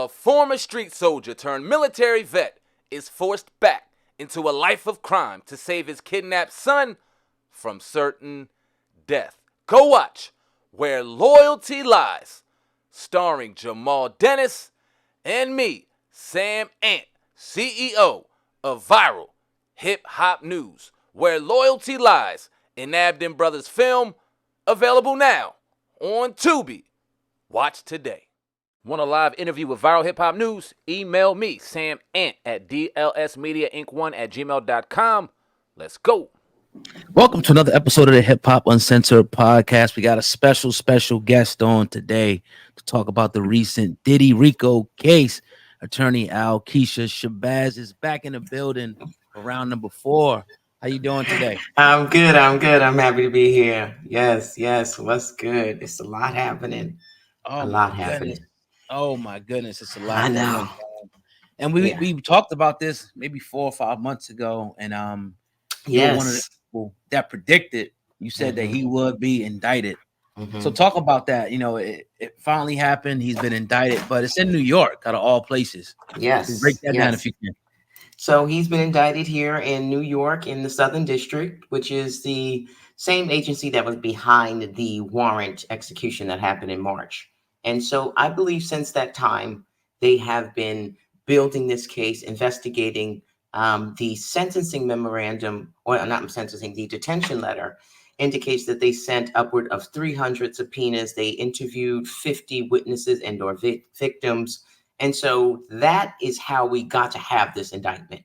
A former street soldier turned military vet is forced back into a life of crime to save his kidnapped son from certain death. Go watch Where Loyalty Lies, starring Jamal Dennis and me, Sam Ant, CEO of Viral Hip Hop News. Where Loyalty Lies, an Abden Brothers film, available now on Tubi. Watch today. Want a live interview with Viral Hip Hop News? Email me, Sam Ant, at dlsmediainc1@gmail.com. Let's go. Welcome to another episode of the Hip Hop Uncensored podcast. We got a special guest on today to talk about the recent Diddy Rico case. Attorney Al Keisha Shabazz is back in the building for round number 4. How you doing today? I'm good. I'm happy to be here. Yes. What's good? It's a lot happening. Oh, a lot my happening. goodness. Oh my goodness, it's a lot. I know. And we talked about this maybe 4 or 5 months ago, and you were one of the people that predicted. You said that he would be indicted. So talk about that. You know, it finally happened. He's been indicted, but it's in New York, out of all places. Yes. Break that down if you can. So he's been indicted here in New York in the Southern District, which is the same agency that was behind the warrant execution that happened in March. And so I believe since that time, they have been building this case, investigating the sentencing memorandum, or not sentencing, the detention letter indicates that they sent upward of 300 subpoenas. They interviewed 50 witnesses and or victims. And so that is how we got to have this indictment.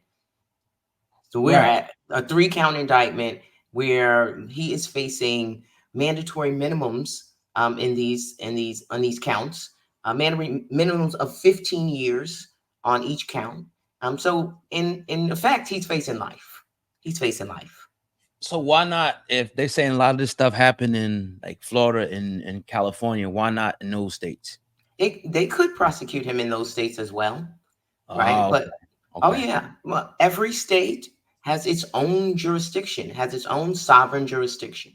So we're at a 3-count indictment where he is facing mandatory minimums on these counts, mandatory minimums of 15 years on each count. So in effect, he's facing life. So why not, if they're saying a lot of this stuff happened in like Florida and California, why not in those states? They could prosecute him in those states as well, right? But well, every state has its own jurisdiction, has its own sovereign jurisdiction,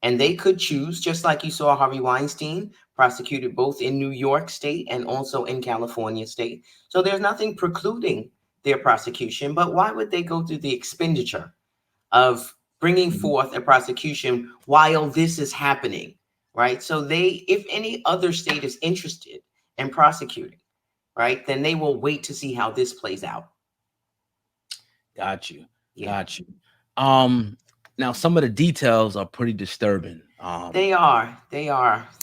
and they could choose, just like you saw Harvey Weinstein prosecuted both in New York State and also in California State. So there's nothing precluding their prosecution, but why would they go through the expenditure of bringing forth a prosecution while this is happening, right? So if any other state is interested in prosecuting, right, then they will wait to see how this plays out. Got you. Now some of the details are pretty disturbing. They are.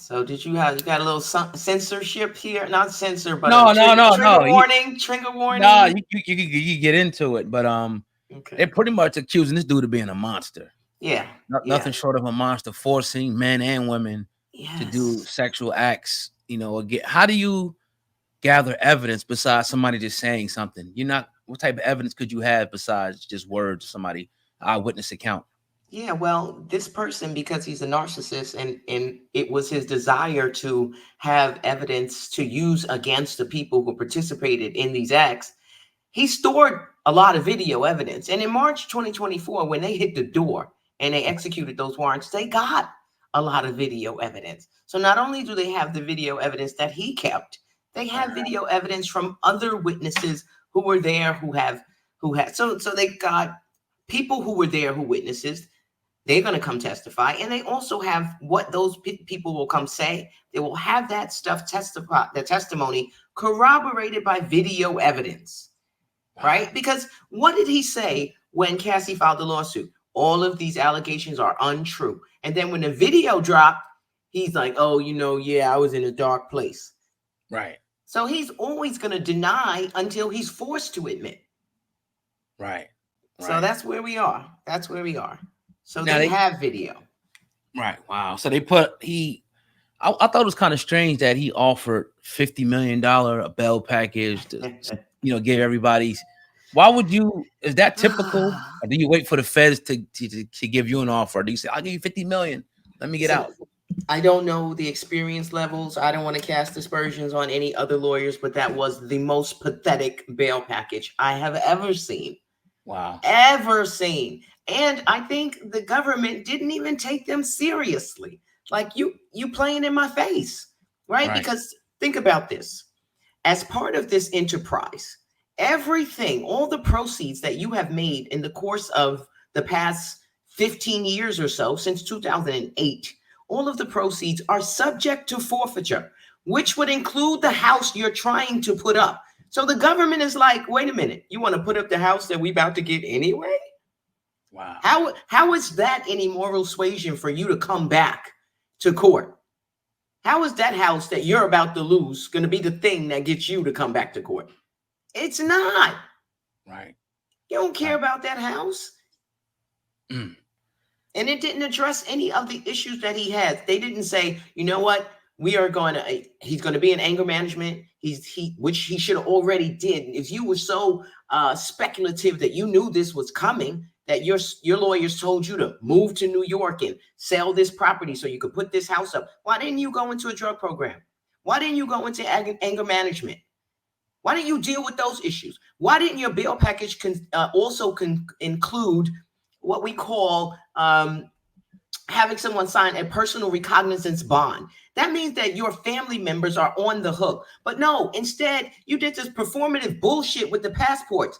So you got a little censorship here? Not censor, but no. Trigger warning. No, you get into it, but they're pretty much accusing this dude of being a monster. Yeah. Nothing short of a monster, forcing men and women to do sexual acts. You know, again, how do you gather evidence besides somebody just saying something? What type of evidence could you have besides just words of somebody, eyewitness account? Yeah, well, this person, because he's a narcissist and it was his desire to have evidence to use against the people who participated in these acts, he stored a lot of video evidence. And in March 2024, when they hit the door and they executed those warrants, they got a lot of video evidence. So not only do they have the video evidence that he kept, they have video evidence from other witnesses who were there, so they got people who were there who witnesses. They're going to come testify, and they also have what those people will come say. They will have that stuff the testimony corroborated by video evidence, right? Because what did he say when Cassie filed the lawsuit? All of these allegations are untrue. And then when the video dropped, he's like, oh, I was in a dark place. Right. So he's always going to deny until he's forced to admit. Right. So that's where we are. So now they have video. Right. Wow. So they I thought it was kind of strange that he offered $50 million a bail package to, give everybody. Why would you? Is that typical? Or do you wait for the feds to give you an offer? Or do you say, I'll give you $50 million. Let me get out? I don't know the experience levels. I don't want to cast aspersions on any other lawyers, but that was the most pathetic bail package I have ever seen. Wow. Ever seen. And I think the government didn't even take them seriously. Like you playing in my face, right? Because think about this. as part of this enterprise, everything, all the proceeds that you have made in the course of the past 15 years or so, since 2008, all of the proceeds are subject to forfeiture, which would include the house you're trying to put up. So the government is like, wait a minute, you want to put up the house that we about to get anyway? Wow. How is that any moral suasion for you to come back to court? How is that house that you're about to lose going to be the thing that gets you to come back to court? It's not. Right. You don't care about that house. And it didn't address any of the issues that he has. They didn't say, you know what, he's going to be in anger management. Which he should have already did. If you were so speculative that you knew this was coming, that your lawyers told you to move to New York and sell this property so you could put this house up, why didn't you go into a drug program? Why didn't you go into anger management? Why didn't you deal with those issues? Why didn't your bail package also include what we call having someone sign a personal recognizance bond? That means that your family members are on the hook. But no, instead, you did this performative bullshit with the passports.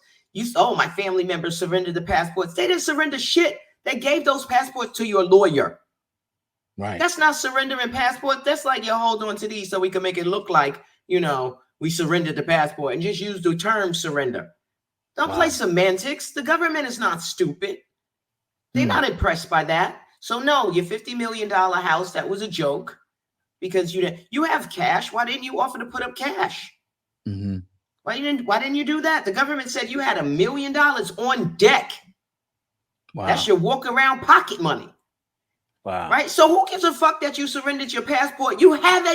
My family members surrendered the passports. They didn't surrender shit. They gave those passports to your lawyer. Right. That's not surrendering passports. That's like, you hold on to these so we can make it look like, we surrendered the passport, and just use the term surrender. Don't play semantics. The government is not stupid. They're not impressed by that. So no, your $50 million house, that was a joke because you have cash. Why didn't you offer to put up cash? Mm-hmm. Why didn't you do that? The government said you had $1 million on deck. Wow. That's your walk around pocket money. Wow. Right? So who gives a fuck that you surrendered your passport? You have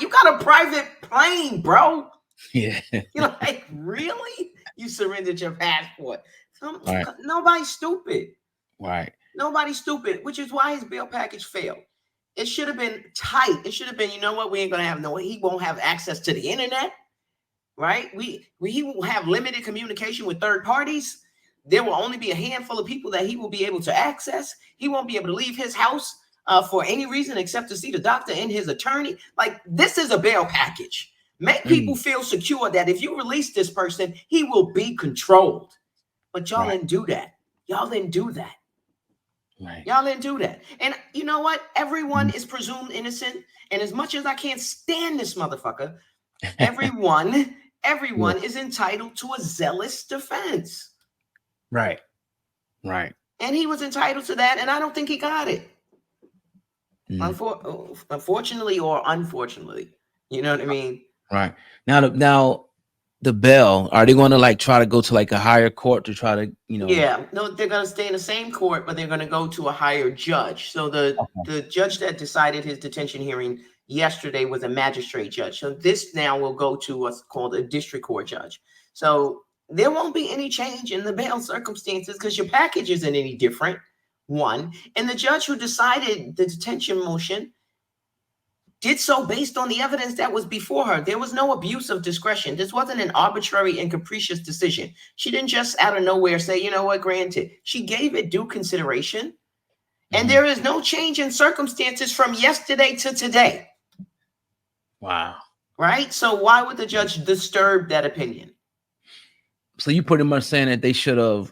you got a private plane, bro. Yeah. You're like, really? You surrendered your passport. Right. Nobody's stupid. Right. Nobody's stupid, which is why his bail package failed. It should have been tight. It should have been, you know what? We ain't gonna have he won't have access to the internet, right? He will have limited communication with third parties. There will only be a handful of people that he will be able to access. He won't be able to leave his house for any reason except to see the doctor and his attorney. Like, this is a bail package. Make people feel secure that if you release this person, he will be controlled. But y'all didn't do that. Y'all didn't do that. Right. Y'all didn't do that. And you know what? Everyone is presumed innocent. And as much as I can't stand this motherfucker, everyone is entitled to a zealous defense. Right. Right. And he was entitled to that, and I don't think he got it. Unfortunately or unfortunately. You know what I mean? Right. Now the bail, are they going to try to go to a higher court to try to, Yeah, no, they're going to stay in the same court, but they're going to go to a higher judge. So the judge that decided his detention hearing yesterday was a magistrate judge. So this now will go to what's called a district court judge. So there won't be any change in the bail circumstances because your package isn't any different, one. And the judge who decided the detention motion did so based on the evidence that was before her. There was no abuse of discretion. This wasn't an arbitrary and capricious decision. She didn't just out of nowhere say, you know what, granted. She gave it due consideration. And there is no change in circumstances from yesterday to today. Wow. Right? So why would the judge disturb that opinion? So you pretty much saying that they should have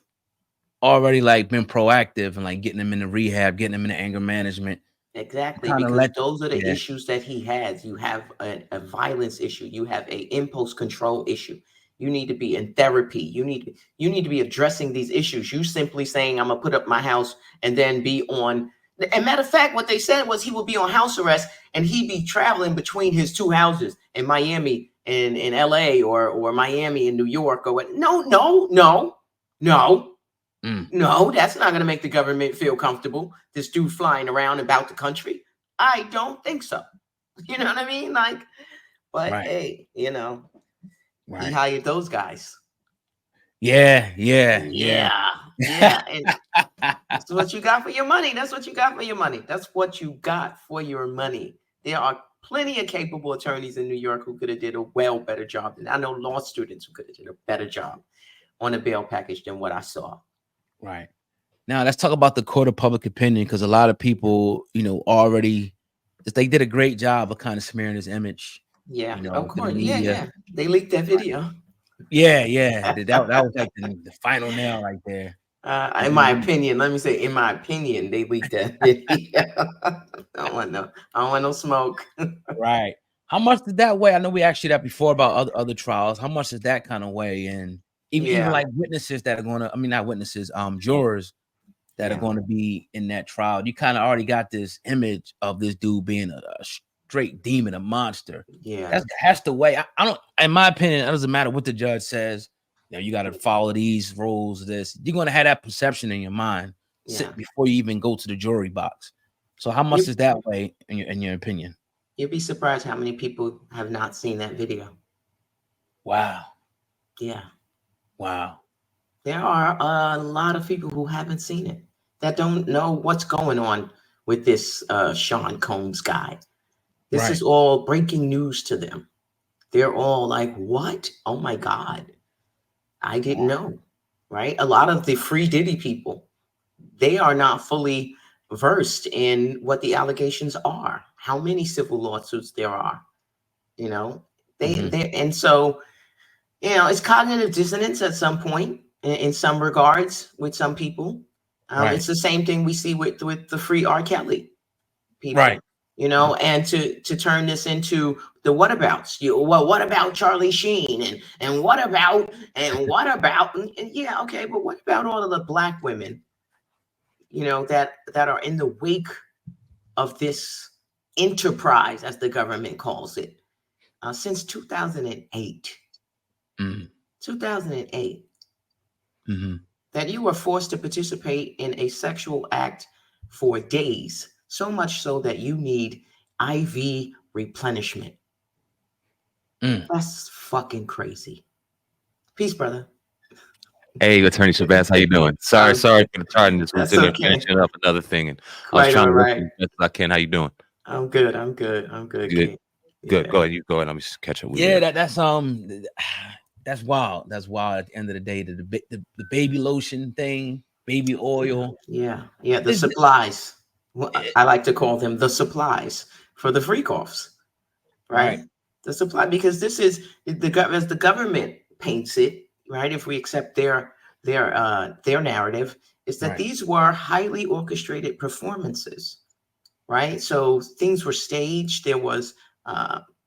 already been proactive and getting them into rehab, getting them into anger management. Exactly, because those are the issues that he has. You have a violence issue. You have an impulse control issue. You need to be in therapy. You need to be addressing these issues. You simply saying, I'm going to put up my house and then be on. And matter of fact, what they said was he would be on house arrest and he'd be traveling between his two houses in Miami and in LA or Miami and New York or what. No, that's not going to make the government feel comfortable. This dude flying around about the country. I don't think so. You know what I mean? Hey, he hired those guys. Yeah. And that's what you got for your money. That's what you got for your money. There are plenty of capable attorneys in New York who could have did a better job. And I know law students who could have did a better job on a bail package than what I saw. Right. Now let's talk about the court of public opinion, because a lot of people, already they did a great job of kind of smearing his image. Yeah, of course. Yeah. They leaked that video. Yeah. That was like the final nail right there. In my opinion, let me say, in my opinion, they leaked that video. I don't want no smoke. Right. How much did that weigh? I know we asked you that before about other trials. How much does that kind of weigh? And even like witnesses that are going to, I mean, not witnesses, jurors that are going to be in that trial. You kind of already got this image of this dude being a straight demon, a monster. Yeah. That has to weigh. I don't, in my opinion, it doesn't matter what the judge says. You know, you got to follow these rules. You're going to have that perception in your mind before you even go to the jury box. So how much does that weigh in your opinion? You'd be surprised how many people have not seen that video. Wow. Yeah. Wow. There are a lot of people who haven't seen it, that don't know what's going on with this Sean Combs guy. This is all breaking news to them. They're all like, what? Oh my God. I didn't know. Right? A lot of the free Diddy people, they are not fully versed in what the allegations are, how many civil lawsuits there are. You know, and so, you know, it's cognitive dissonance at some point in some regards with some people. It's the same thing we see with the free R. Kelly people. Right. You know, and to turn this into the whatabouts. What about Charlie Sheen and what about and yeah, okay, but what about all of the Black women, you know, that are in the wake of this enterprise, as the government calls it, since 2008. 2008. That you were forced to participate in a sexual act for days, so much so that you need IV replenishment. That's fucking crazy. Peace, brother. Hey, Attorney Shabazz, how you doing? Sorry for the tardiness. We're sitting there finishing up another thing, and I was trying to work as best as I can. How you doing? I'm good. Good. King. Good. Go ahead. You go ahead. Let me just catch up with you. Yeah, that's wild. That's wild. At the end of the day, the baby lotion thing, baby oil. Yeah. The supplies. I like to call them the supplies for the freak offs, right? The supply, because this is as the government paints it, right? If we accept their narrative, is that these were highly orchestrated performances, right? So things were staged. There was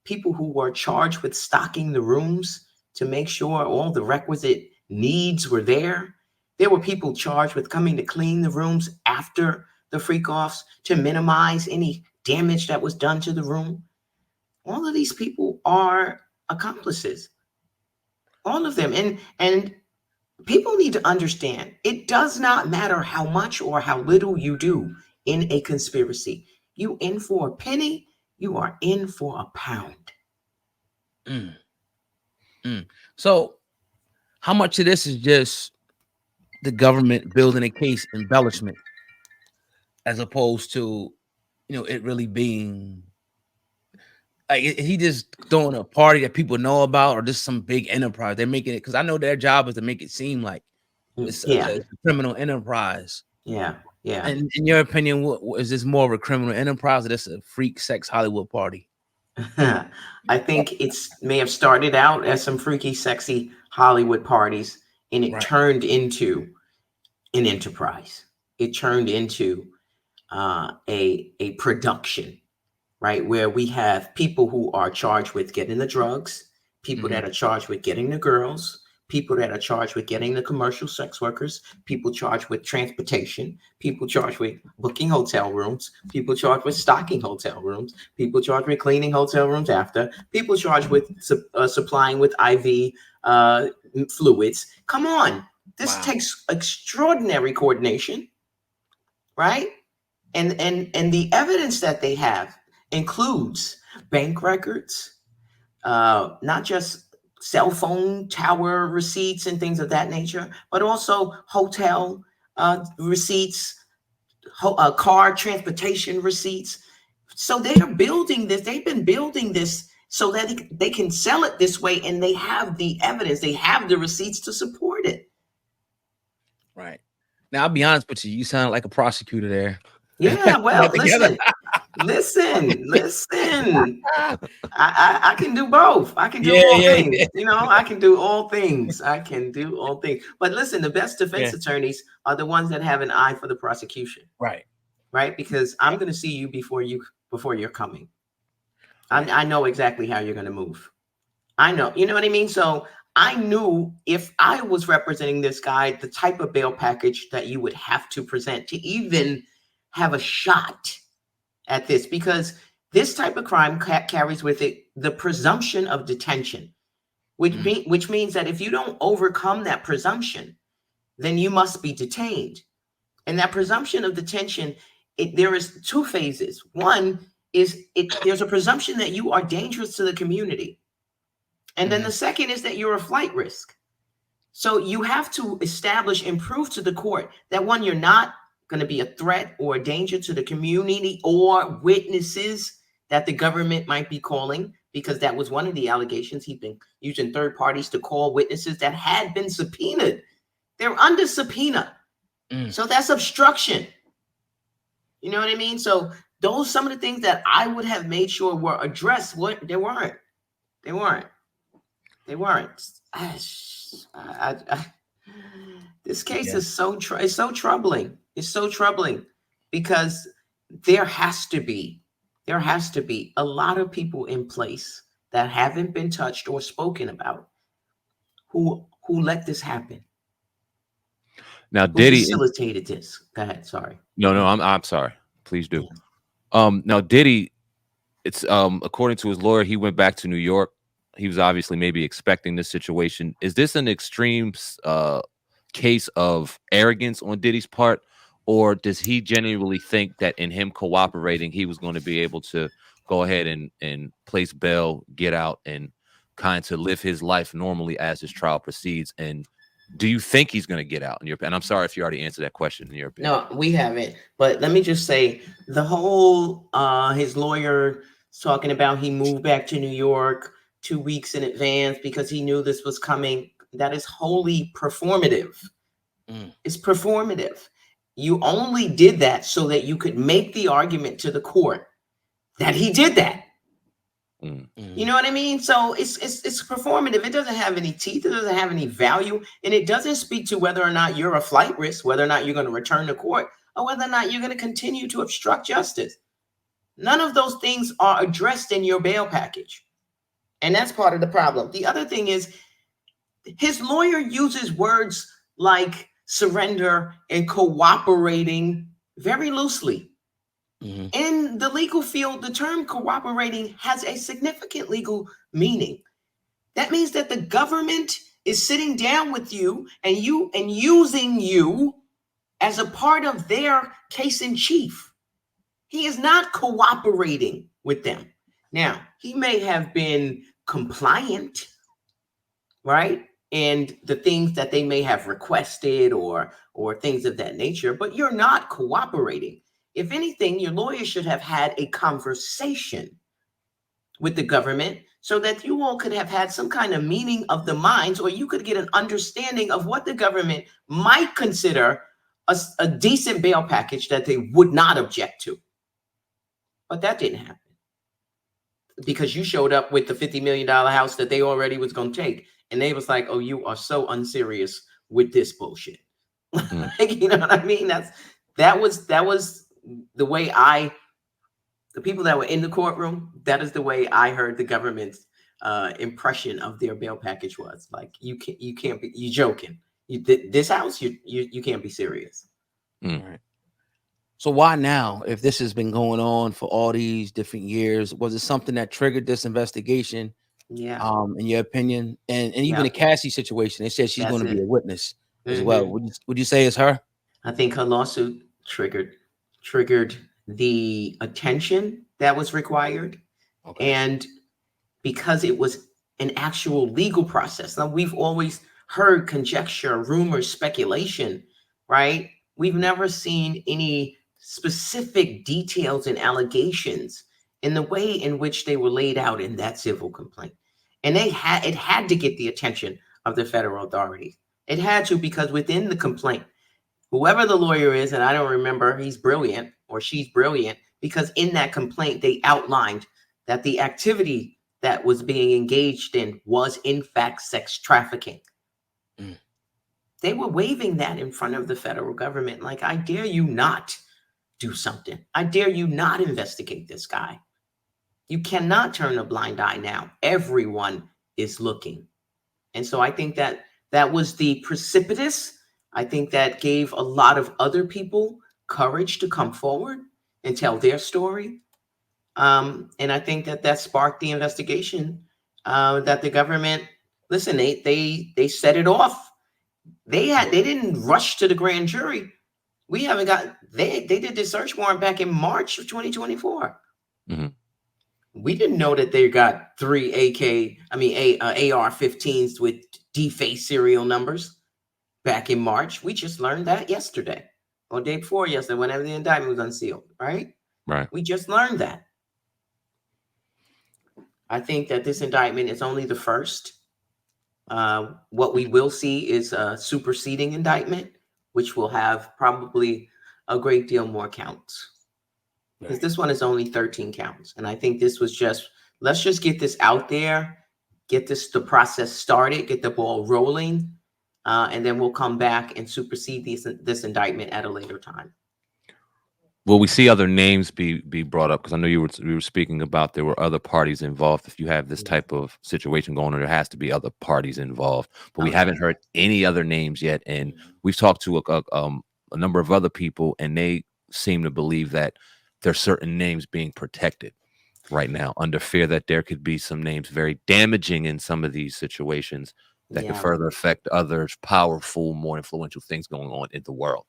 people who were charged with stocking the rooms to make sure all the requisite needs were there. There were people charged with coming to clean the rooms after the freak offs to minimize any damage that was done to the room. All of these people are accomplices. All of them. And people need to understand, it does not matter how much or how little you do in a conspiracy. You in for a penny, you are in for a pound. So how much of this is just the government building a case embellishment, as opposed to, you know, it really being like he just throwing a party that people know about, or just some big enterprise? They're making it, because I know their job is to make it seem like it's a criminal enterprise. Yeah. And in your opinion, is this more of a criminal enterprise, or this a freak sex Hollywood party? I think it's may have started out as some freaky, sexy Hollywood parties, and it turned into an enterprise. It turned into a production, right? Where we have people who are charged with getting the drugs, people that are charged with getting the girls, people that are charged with getting the commercial sex workers, people charged with transportation, people charged with booking hotel rooms, people charged with stocking hotel rooms, people charged with cleaning hotel rooms after, people charged with supplying with IV fluids. Come on. This takes extraordinary coordination, right? And the evidence that they have includes bank records, not just cell phone tower receipts and things of that nature, but also hotel receipts, car transportation receipts. So they are building this. They've been building this so that they can sell it this way, and they have the evidence. They have the receipts to support it. Right. Now, I'll be honest with you. You sound like a prosecutor there. Yeah, well, listen, Listen. I can do both. I can do Yeah, all yeah, things. yeah. You know, I can do all things. I can do all things. But listen, the best defense Yeah. attorneys are the ones that have an eye for the prosecution, Right. right? Because I'm going to see you before you're coming. Right. I know exactly how you're going to move. I know. You know what I mean? So I knew if I was representing this guy, the type of bail package that you would have to present to even have a shot at this, because this type of crime carries with it the presumption of detention, which means that if you don't overcome that presumption, then you must be detained. And that presumption of detention, there is two phases. One is there's a presumption that you are dangerous to the community. And then the second is that you're a flight risk. So you have to establish and prove to the court that, one, you're not going to be a threat or a danger to the community or witnesses that the government might be calling, because that was one of the allegations. He'd been using third parties to call witnesses that had been subpoenaed. They're under subpoena. So that's obstruction. You know what I mean? So those some of the things that I would have made sure were addressed. They weren't. This case is so troubling. It's so troubling because there has to be a lot of people in place that haven't been touched or spoken about who let this happen. Now, Who Diddy facilitated this? Go ahead. Sorry. No, I'm sorry. Please do. Now Diddy, it's according to his lawyer, he went back to New York. He was obviously maybe expecting this situation. Is this an extreme case of arrogance on Diddy's part, or does he genuinely think that in him cooperating, he was going to be able to go ahead and place bail, get out, and kind of live his life normally as his trial proceeds? And do you think he's going to get out in your opinion? And I'm sorry if you already answered that question in your opinion. No, we haven't. But let me just say, the whole his lawyer talking about he moved back to New York 2 weeks in advance because he knew this was coming. That is wholly performative. It's performative. You only did that so that you could make the argument to the court that he did that. You know what I mean? So it's performative. It doesn't have any teeth. It doesn't have any value. And it doesn't speak to whether or not you're a flight risk, whether or not you're going to return to court, or whether or not you're going to continue to obstruct justice. None of those things are addressed in your bail package. And that's part of the problem. The other thing is his lawyer uses words like surrender and cooperating very loosely. In the legal field, the term cooperating has a significant legal meaning. That means that the government is sitting down with you and using you as a part of their case in chief. He is not cooperating with them. Now, he may have been compliant, right? And the things that they may have requested or things of that nature, but you're not cooperating. If anything, your lawyer should have had a conversation with the government so that you all could have had some kind of meeting of the minds, or you could get an understanding of what the government might consider a decent bail package that they would not object to. But that didn't happen because you showed up with the $50 million house that they already was going to take. And they was like, oh, you are so unserious with this bullshit. You know what I mean? That was the way the people that were in the courtroom, that is the way I heard the government's impression of their bail package was. Like, you can't be, you joking. This house, you can't be serious. Right. So why now, if this has been going on for all these different years? Was it something that triggered this investigation? Yeah. In your opinion? And even the Cassie situation, they said she's going to be a witness as well. Would you say it's her? I think her lawsuit triggered the attention that was required. And because it was an actual legal process. Now, we've always heard conjecture, rumors, speculation, right? We've never seen any specific details and allegations in the way in which they were laid out in that civil complaint. And it had to get the attention of the federal authorities. It had to, because within the complaint, whoever the lawyer is, and I don't remember, he's brilliant or she's brilliant, because in that complaint, they outlined that the activity that was being engaged in was in fact sex trafficking. They were waving that in front of the federal government. Like, I dare you not do something. I dare you not investigate this guy. You cannot turn a blind eye now. Everyone is looking. And so I think that that was the precipitous. I think that gave a lot of other people courage to come forward and tell their story. And I think that that sparked the investigation that the government, listen, they set it off. They didn't rush to the grand jury. We haven't got, they did the search warrant back in March of 2024. We didn't know that they got 3 AR-15s with defaced serial numbers back in March. We just learned that yesterday or day before yesterday, whenever the indictment was unsealed, right? Right. We just learned that. I think that this indictment is only the first. What we will see is a superseding indictment, which will have probably a great deal more counts. Because this one is only 13 counts. And I think this was just, let's just get this out there, get the process started, get the ball rolling, and then we'll come back and supersede this indictment at a later time. Will we see other names be brought up? Because I know you were speaking about there were other parties involved. If you have this type of situation going on, there has to be other parties involved. But we haven't heard any other names yet. And we've talked to a number of other people, and they seem to believe that there's certain names being protected right now under fear that there could be some names very damaging in some of these situations that could further affect others, powerful, more influential things going on in the world.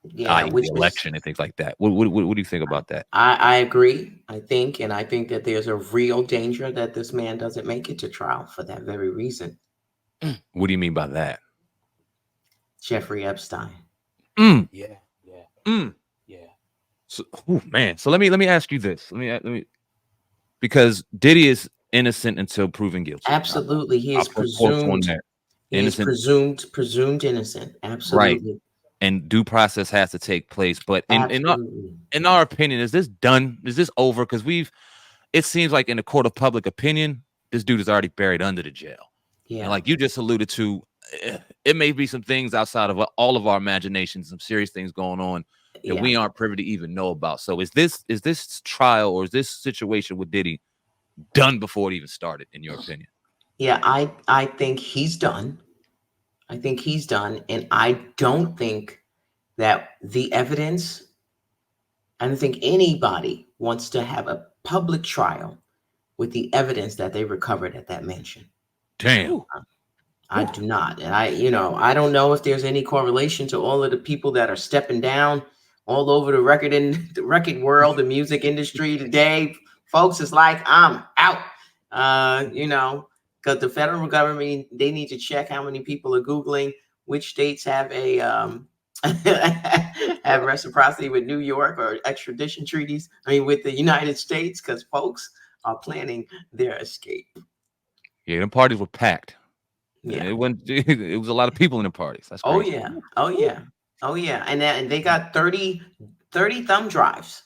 Yeah, the election and things like that. What do you think about that? I agree. I think that there's a real danger that this man doesn't make it to trial for that very reason. What do you mean by that? Jeffrey Epstein. Yeah. So, man. So let me ask you this. Let me because Diddy is innocent until proven guilty. Absolutely, he is presumed. Innocent. Presumed innocent. Absolutely. Right. And due process has to take place. But in our opinion, is this done? Is this over? Because it seems like in the court of public opinion, this dude is already buried under the jail. Yeah. And like you just alluded to, it may be some things outside of all of our imaginations, some serious things going on that we aren't privy to even know about. So is this trial or is this situation with Diddy done before it even started, in your opinion? Yeah, I think he's done. I think he's done. And I don't think that the evidence, I don't think anybody wants to have a public trial with the evidence that they recovered at that mansion. Damn. I do not. And I don't know if there's any correlation to all of the people that are stepping down all over the record world, the music industry today. Folks, it's like, I'm out, because the federal government, they need to check how many people are Googling which states have a have reciprocity with New York or extradition treaties. With the United States, because folks are planning their escape. Yeah, them parties were packed. Yeah, it was a lot of people in the parties. That's crazy. Oh yeah. And they got 30 thumb drives.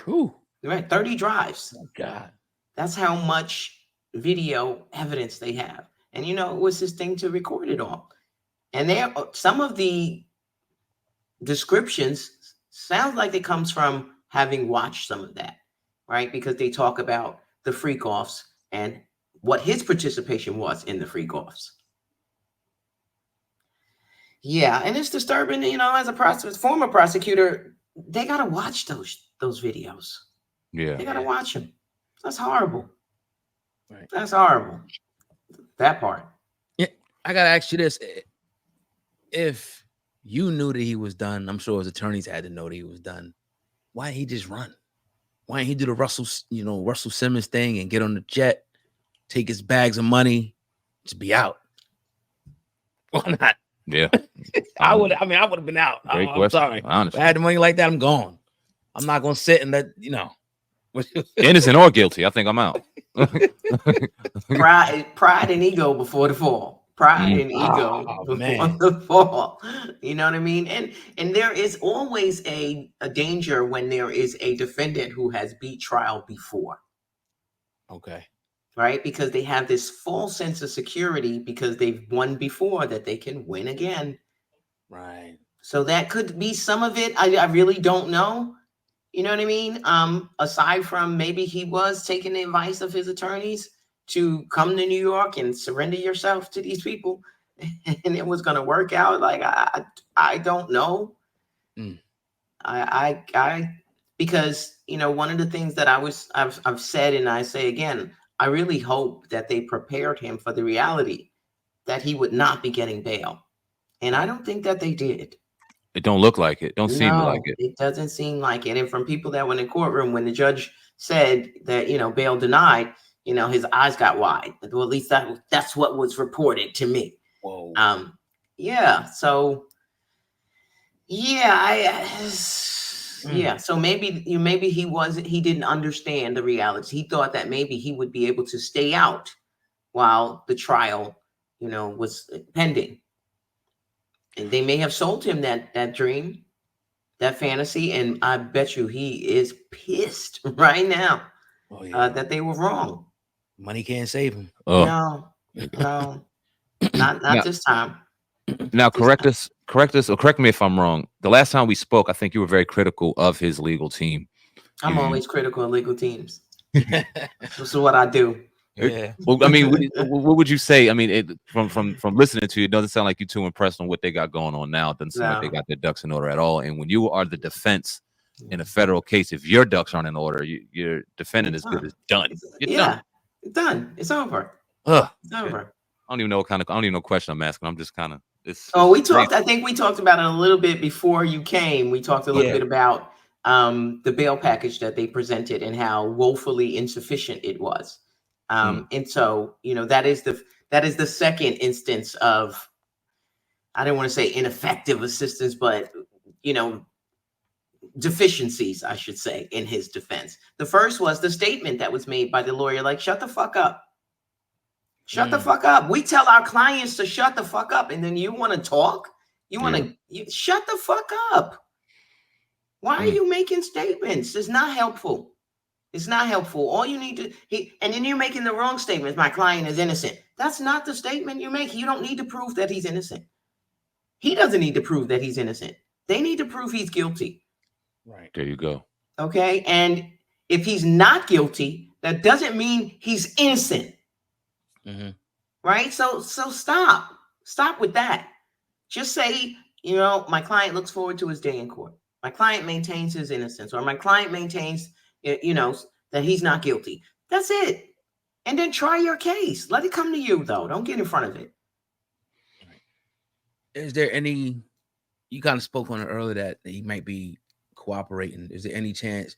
Whew. Right, 30 drives. Oh, God. That's how much video evidence they have. And it was this thing to record it all. And some of the descriptions sounds like it comes from having watched some of that, right? Because they talk about the freak offs and what his participation was in the freak offs. Yeah, and it's disturbing, as a former prosecutor, they got to watch those videos. Yeah. They got to watch them. That's horrible. Right. That's horrible. That part. Yeah, I got to ask you this. If you knew that he was done, I'm sure his attorneys had to know that he was done. Why didn't he just run? Why didn't he do the Russell Simmons thing and get on the jet, take his bags of money, just be out? Why not? Yeah. I would have been out. I'm sorry. Honestly. If I had the money like that, I'm gone. I'm not gonna sit and let innocent or guilty. I think I'm out. Pride and ego before the fall. pride and ego before man. the fall. You know what I mean? And there is always a danger when there is a defendant who has beat trial before, Okay. right? Because they have this false sense of security because they've won before that they can win again. Right. So that could be some of it. I really don't know. You know what I mean? Aside from maybe he was taking the advice of his attorneys to come to New York and surrender yourself to these people, and it was going to work out. Like I don't know. Mm. I because one of the things that I've said, and I say again, I really hope that they prepared him for the reality that he would not be getting bail, and I don't think that they did. It don't look like it. Don't seem like No, it. it doesn't seem like it. And from people that were in the courtroom, when the judge said that, bail denied, his eyes got wide. Well, at least that's what was reported to me. Whoa. Yeah. So, yeah, yeah. So maybe he didn't understand the reality. He thought that maybe he would be able to stay out while the trial, was pending. And they may have sold him that dream, that fantasy, and I bet you he is pissed right now that they were wrong. Money can't save him. No, not Now, this time. now This time. correct us, or correct me if I'm wrong. The last time we spoke, I think you were very critical of his legal team. I'm always critical of legal teams. This is what I do. Yeah. Well, I mean, what would you say? I mean, from listening to you, it doesn't sound like you're too impressed on what they got going on now. It doesn't seem like they got their ducks in order at all. And when you are the defense in a federal case, if your ducks aren't in order, your defendant is good as done. Done. It's done. It's over. Ugh. It's over. I don't even know I don't even know what question I'm asking. I'm just kind of. We talked. I think we talked about it a little bit before you came. We talked a little bit about the bail package that they presented and how woefully insufficient it was. And so, that is the second instance of, I don't want to say ineffective assistance, but, deficiencies, I should say, in his defense. The first was the statement that was made by the lawyer, like, shut the fuck up. Shut the fuck up. We tell our clients to shut the fuck up. And then you want to talk? You want to shut the fuck up. Why are you making statements? It's not helpful. It's not helpful. All you need to, and then you're making the wrong statements. My client is innocent. That's not the statement you make. You don't need to prove that he's innocent. He doesn't need to prove that he's innocent. They need to prove he's guilty. Right. There you go. Okay. And if he's not guilty, that doesn't mean he's innocent. Mm-hmm. Right. So stop with that. Just say, my client looks forward to his day in court. My client maintains his innocence, or my client maintains, that he's not guilty. That's it. And then try your case. Let it come to you, though. Don't get in front of it. Is there any, you kind of spoke on it earlier that he might be cooperating. Is there any chance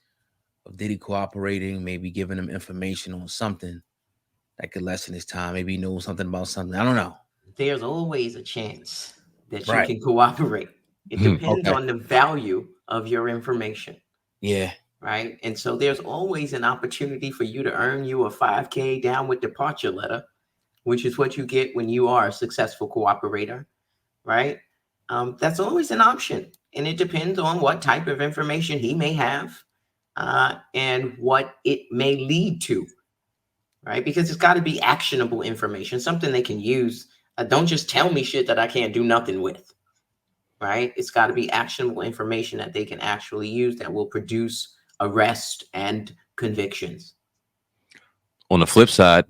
of Diddy cooperating, maybe giving him information on something that could lessen his time? Maybe he knows something about something. I don't know. There's always a chance that you can cooperate. It depends on the value of your information. Yeah. Right. And so there's always an opportunity for you to earn you a 5K down with departure letter, which is what you get when you are a successful cooperator. Right. That's always an option. And it depends on what type of information he may have and what it may lead to. Right. Because it's got to be actionable information, something they can use. Don't just tell me shit that I can't do nothing with. Right. It's got to be actionable information that they can actually use that will produce arrest and convictions. On the flip side,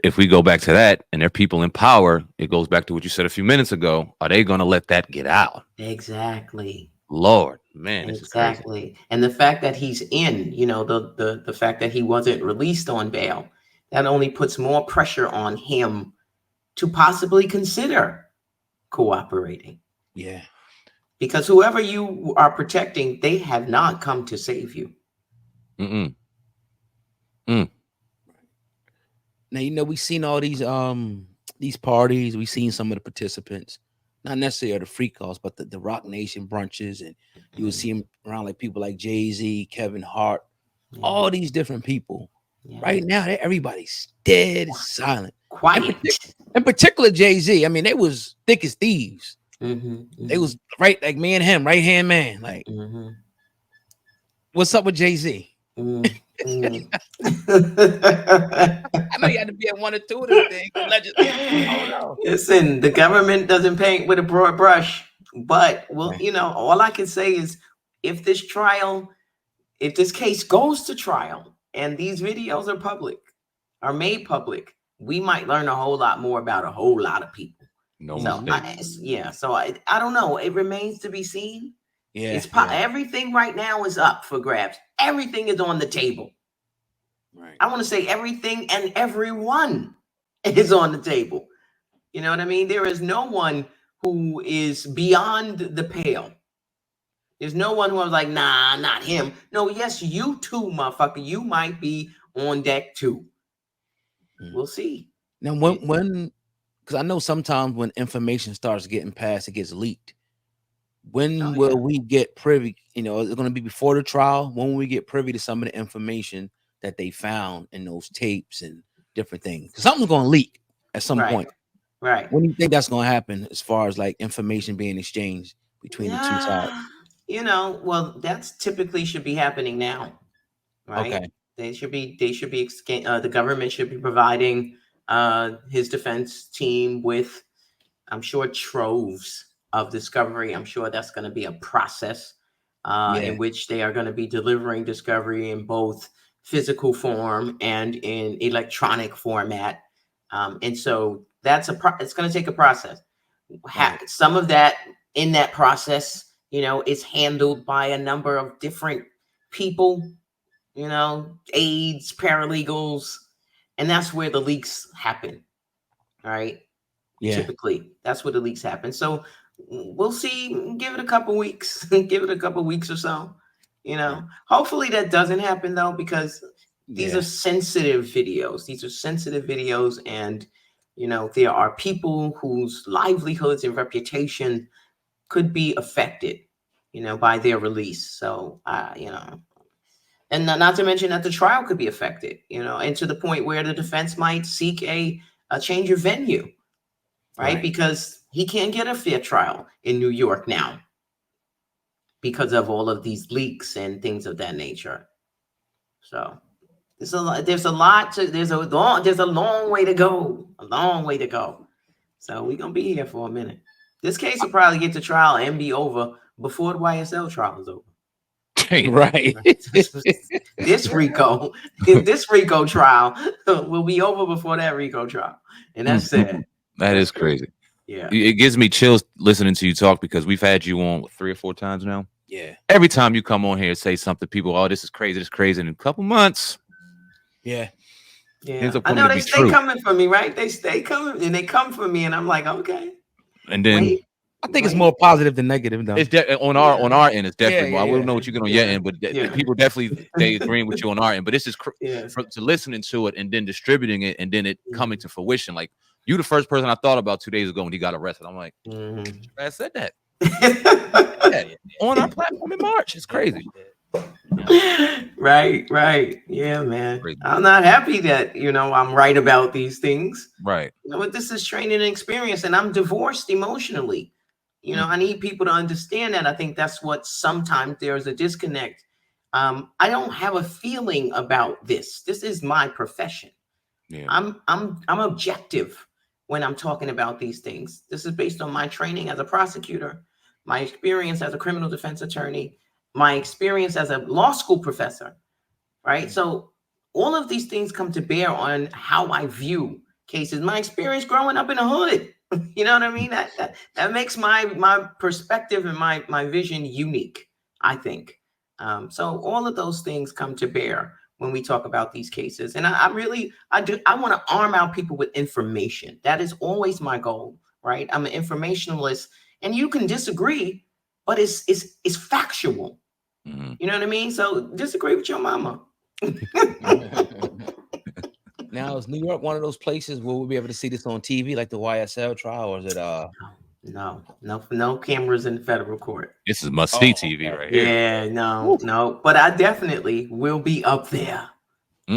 if we go back to that and there are people in power, it goes back to what you said a few minutes ago. Are they going to let that get out? Exactly. Lord, man, this is crazy. And the fact that he's in, the fact that he wasn't released on bail, that only puts more pressure on him to possibly consider cooperating. Yeah. Because whoever you are protecting, they have not come to save you. Now, we've seen all these parties. We've seen some of the participants, not necessarily the free calls, but the Rock Nation brunches, and you would see them around like people like Jay-Z, Kevin Hart, all these different people. Yeah. Right now, everybody's dead silent. Quiet. In particular, Jay-Z. I mean, they was thick as thieves. They was right, like me and him, right hand man. Like, what's up with Jay-Z? I know you had to be at one or two of them things. Allegedly. Oh no. Listen, the government doesn't paint with a broad brush, but well, you know, all I can say is if this case goes to trial and these videos are made public, we might learn a whole lot more about a whole lot of people. No mistake. So I don't know. It remains to be seen. Yeah, everything right now is up for grabs. Everything is on the table. Right. I want to say everything and everyone is on the table. You know what I mean? There is no one who is beyond the pale. There's no one who was like, nah, not him. No, yes, you too, motherfucker. You might be on deck too. We'll see. Now, when, because I know sometimes when information starts getting passed, it gets leaked. When will we get privy? You know, is it going to be before the trial? When will we get privy to some of the information that they found in those tapes and different things? Because something's going to leak at some point. Right. When do you think that's going to happen as far as like information being exchanged between the two sides? You know, well, that's typically should be happening now. Right. Okay. The government should be providing his defense team with, I'm sure, troves of discovery. I'm sure that's going to be a process in which they are going to be delivering discovery in both physical form and in electronic format. And so it's going to take a process. Some of that in that process, you know, is handled by a number of different people, you know, aides, paralegals, and that's where the leaks happen. All right. Yeah. Typically, that's where the leaks happen. So we'll see. Give it a couple weeks. Give it a couple weeks or so. You know, hopefully that doesn't happen though, because these are sensitive videos. These are sensitive videos, and you know there are people whose livelihoods and reputation could be affected, you know, by their release. So, you know, and not to mention that the trial could be affected, you know, and to the point where the defense might seek a change of venue. Right? Because he can't get a fair trial in New York now because of all of these leaks and things of that nature. So there's a long way to go. A long way to go. So we're gonna be here for a minute. This case will probably get to trial and be over before the YSL trial is over. Right. This RICO trial will be over before that RICO trial. And that's sad. That is crazy. Yeah. It gives me chills listening to you talk, because we've had you on 3 or 4 times now. Yeah. Every time you come on here and say something, people, oh, this is crazy, this is crazy. In a couple months. Yeah. I know they stay coming for me, right? They stay coming and they come for me, and I'm like, okay. And then I think it's more positive than negative, though. It's on our end. It's definitely. I wouldn't know what you get on your end, but people definitely they agreeing with you on our end. But this is to listening to it and then distributing it and then it coming to fruition. Like you, the first person I thought about 2 days ago when he got arrested. I'm like, I said that on our platform in March. It's crazy. Right. Yeah, man. Crazy. I'm not happy that I'm right about these things. Right. You know what? This is training and experience, and I'm divorced emotionally. I need people to understand that. I think that's what sometimes there's a disconnect. I don't have a feeling about this. This is my profession. Yeah. I'm objective when I'm talking about these things. This is based on my training as a prosecutor, my experience as a criminal defense attorney, my experience as a law school professor, right? So all of these things come to bear on how I view cases. My experience growing up in the hood, you know what I mean? That makes my perspective and my vision unique, I think. So all of those things come to bear when we talk about these cases. And I want to arm out people with information. That is always my goal, right? I'm an informationalist, and you can disagree, but it's factual. Mm-hmm. You know what I mean? So disagree with your mama. Now, is New York one of those places where we'll be able to see this on TV, like the YSL trial, or is it No cameras in federal court. This is must-see TV right here. Yeah, no. But I definitely will be up there.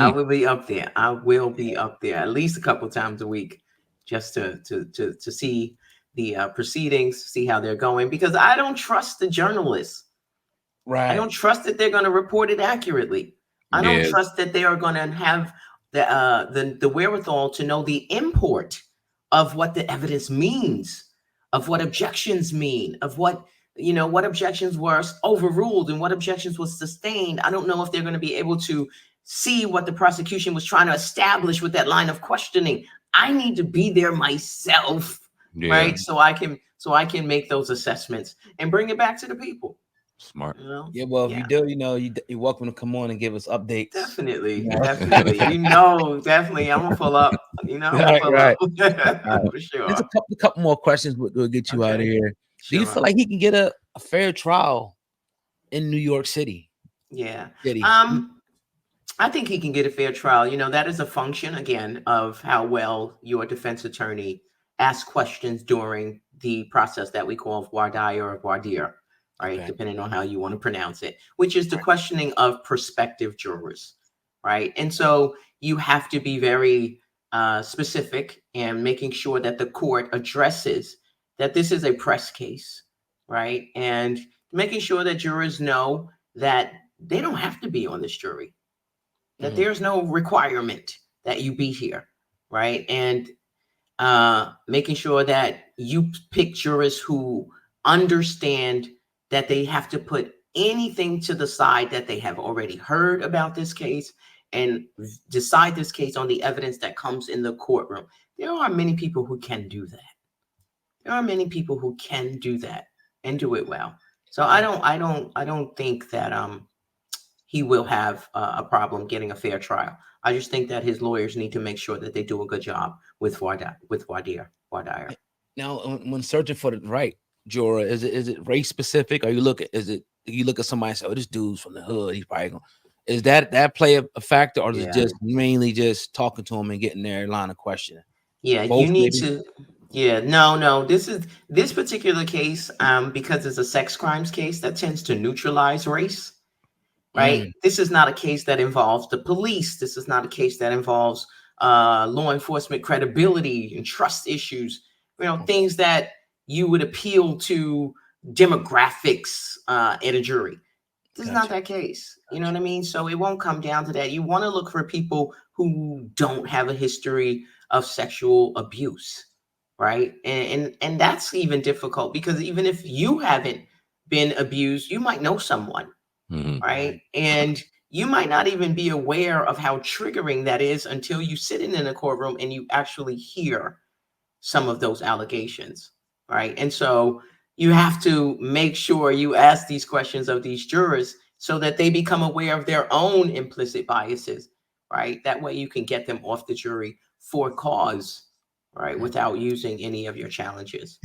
I will be up there. I will be up there at least a couple times a week, just to see the proceedings, see how they're going, because I don't trust the journalists. Right. I don't trust that they're going to report it accurately. I don't trust that they are going to have the wherewithal to know the import of what the evidence means, of what objections mean, of what what objections were overruled and what objections was sustained. I don't know if they're going to be able to see what the prosecution was trying to establish with that line of questioning. I need to be there myself, right? So I can make those assessments and bring it back to the people. Smart. Yeah, well, if you do, you're welcome to come on and give us updates. Definitely, definitely. Definitely. I'm gonna pull up. Right. For sure. There's a couple more questions. We'll get you out of here. Sure. Do you feel like he can get a fair trial in New York City? Yeah. Diddy? I think he can get a fair trial. That is a function, again, of how well your defense attorney asks questions during the process that we call voir dire or voir dire. Right, okay. Depending on how you want to pronounce it, which is the questioning of prospective jurors, right? And so you have to be very specific and making sure that the court addresses that this is a press case, right? And making sure that jurors know that they don't have to be on this jury, that there's no requirement that you be here, right? And making sure that you pick jurors who understand that they have to put anything to the side that they have already heard about this case and decide this case on the evidence that comes in the courtroom. There are many people who can do that. There are many people who can do that and do it well. So I don't think that he will have a problem getting a fair trial. I just think that his lawyers need to make sure that they do a good job with voir dire. Now, when searching for the right juror, is it race specific? Or you look at somebody and say, "Oh, this dude's from the hood. He's probably gonna." Is that play a factor, or is it just mainly just talking to him and getting their line of questioning? Yeah, both, you need to. Yeah, no. This particular case, because it's a sex crimes case, that tends to neutralize race. Right. This is not a case that involves the police. This is not a case that involves law enforcement credibility and trust issues. Things that you would appeal to demographics in a jury. This is not that case. You know what I mean? So it won't come down to that. You want to look for people who don't have a history of sexual abuse, right? And that's even difficult because even if you haven't been abused, you might know someone, right? And you might not even be aware of how triggering that is until you sit in a courtroom and you actually hear some of those allegations, right? And so you have to make sure you ask these questions of these jurors so that they become aware of their own implicit biases, right? That way you can get them off the jury for cause, right? Without using any of your challenges.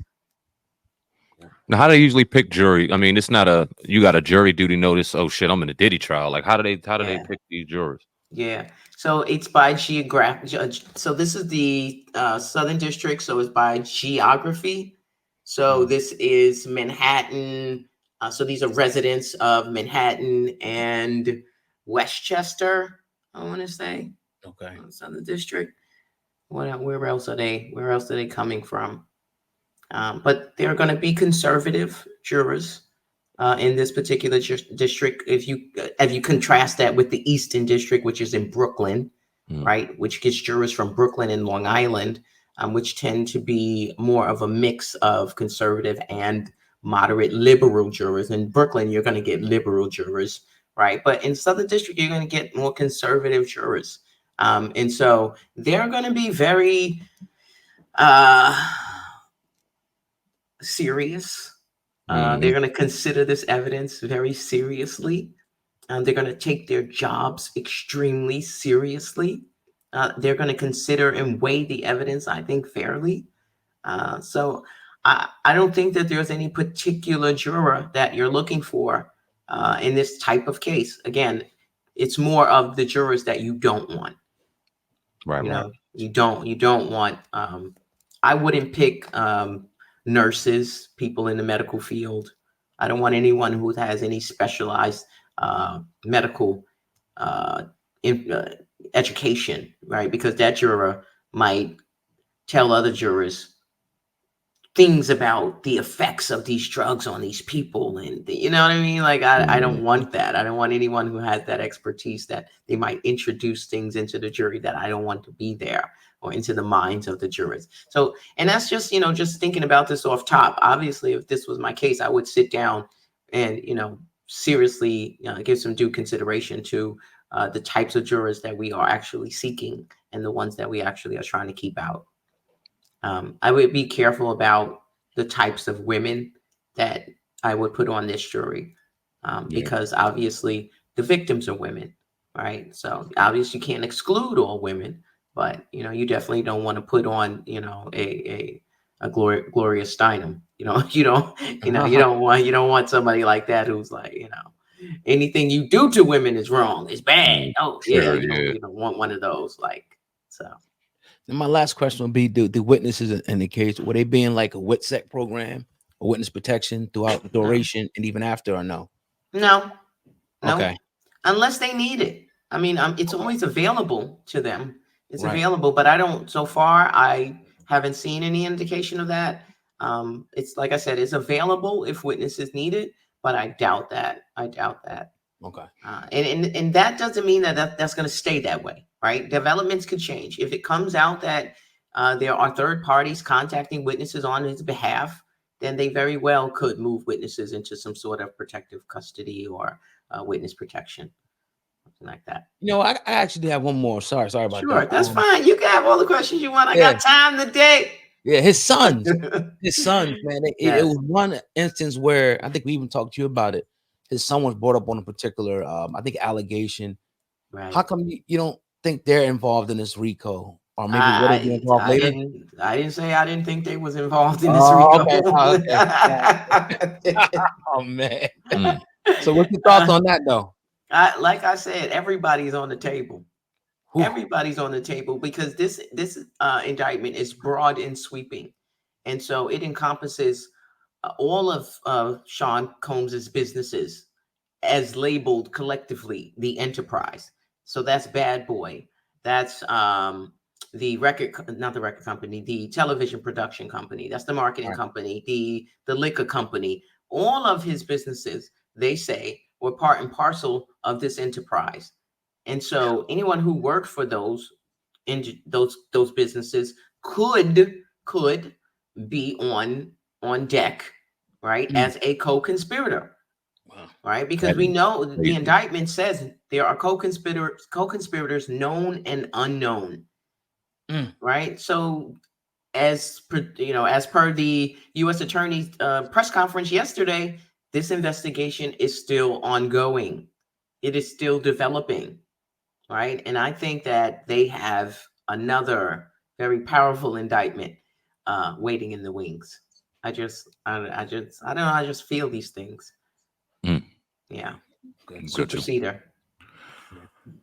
Now, how do they usually pick jury? I mean, it's not you got a jury duty notice. Oh shit, I'm in a Diddy trial. Like, how do they pick these jurors? Yeah. So it's by geographic. So this is the Southern District. So it's by geography. So this is Manhattan. So these are residents of Manhattan and Westchester, I want to say. Okay. Southern District. Where else are they? Where else are they coming from? But they're going to be conservative jurors in this particular district. If you contrast that with the Eastern District, which is in Brooklyn, right, which gets jurors from Brooklyn and Long Island, which tend to be more of a mix of conservative and moderate liberal jurors. In Brooklyn, you're going to get liberal jurors, right? But in Southern District, you're going to get more conservative jurors. And so they're going to be very serious. They're going to consider this evidence very seriously. They're going to take their jobs extremely seriously. They're going to consider and weigh the evidence, I think, fairly. So I don't think that there's any particular juror that you're looking for in this type of case. Again, it's more of the jurors that you don't want. Right. You don't want. I wouldn't pick nurses, people in the medical field. I don't want anyone who has any specialized medical education, right? Because that juror might tell other jurors things about the effects of these drugs on these people, and you know what I mean? Like I don't want that. I don't want anyone who has that expertise that they might introduce things into the jury that I don't want to be there, or into the minds of the jurors. So, and that's just, just thinking about this off top. Obviously, if this was my case, I would sit down and, seriously give some due consideration to the types of jurors that we are actually seeking, and the ones that we actually are trying to keep out. I would be careful about the types of women that I would put on this jury, because obviously the victims are women, right? So obviously you can't exclude all women, but you definitely don't want to put on a Gloria Steinem. You don't want somebody like that who's like, anything you do to women is wrong, it's bad. Oh yeah, you don't want one of those, like, so. And my last question would be: the witnesses in the case, were they being like a WITSEC program or witness protection throughout the duration and even after, or no? No. Okay. Unless they need it. I mean, it's always available to them. It's Right. available, but so far I haven't seen any indication of that. It's like I said, it's available if witnesses need it, but I doubt that. Okay. And that doesn't mean that's going to stay that way, right? Developments could change. If it comes out that there are third parties contacting witnesses on his behalf, then they very well could move witnesses into some sort of protective custody or witness protection, something like that. I actually have one more. Sorry about that. Sure, that's fine. You can have all the questions you want. I got time today. Yeah, his sons, man. It was one instance where I think we even talked to you about it. His son was brought up on a particular, I think, allegation. Right. How come you don't think they're involved in this RICO, or maybe would they be involved later? I didn't say I didn't think they was involved in this RICO. Okay. Oh man. So what's your thoughts on that, though? Like I said, everybody's on the table. Everybody's on the table, because this indictment is broad and sweeping, and so it encompasses all of Sean Combs's businesses as labeled collectively the enterprise. So that's Bad Boy, that's not the record company, the television production company, that's the marketing company, the liquor company. All of his businesses, they say, were part and parcel of this enterprise. And so anyone who worked for those businesses could be on deck, right, as a co-conspirator. Right, because we know the indictment says there are co-conspirators known and unknown. Right. So as per the U.S. Attorney's press conference yesterday, this investigation is still ongoing. It is still developing. Right. And I think that they have another very powerful indictment waiting in the wings. I don't know. I just feel these things. Yeah. Super Cedar.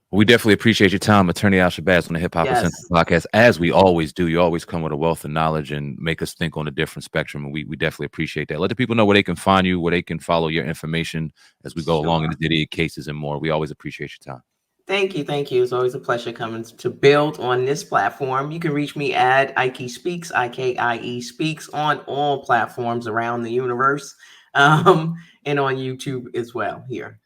We definitely appreciate your time, Attorney Al Shabazz, on the Hip Hop Essentials podcast, as we always do. You always come with a wealth of knowledge and make us think on a different spectrum. And we definitely appreciate that. Let the people know where they can find you, where they can follow your information as we go along in the Diddy cases and more. We always appreciate your time. Thank you. It's always a pleasure coming to build on this platform. You can reach me at Ike Speaks, IKIE Speaks, on all platforms around the universe, and on YouTube as well here.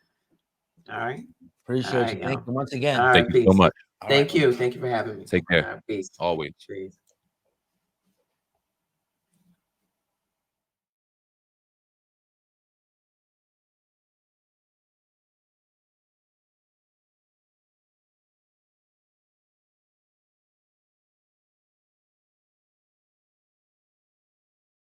All right. Appreciate you. Thank you once again. Thank you so much. Thank you for having me. Take care. Peace. Always. Peace.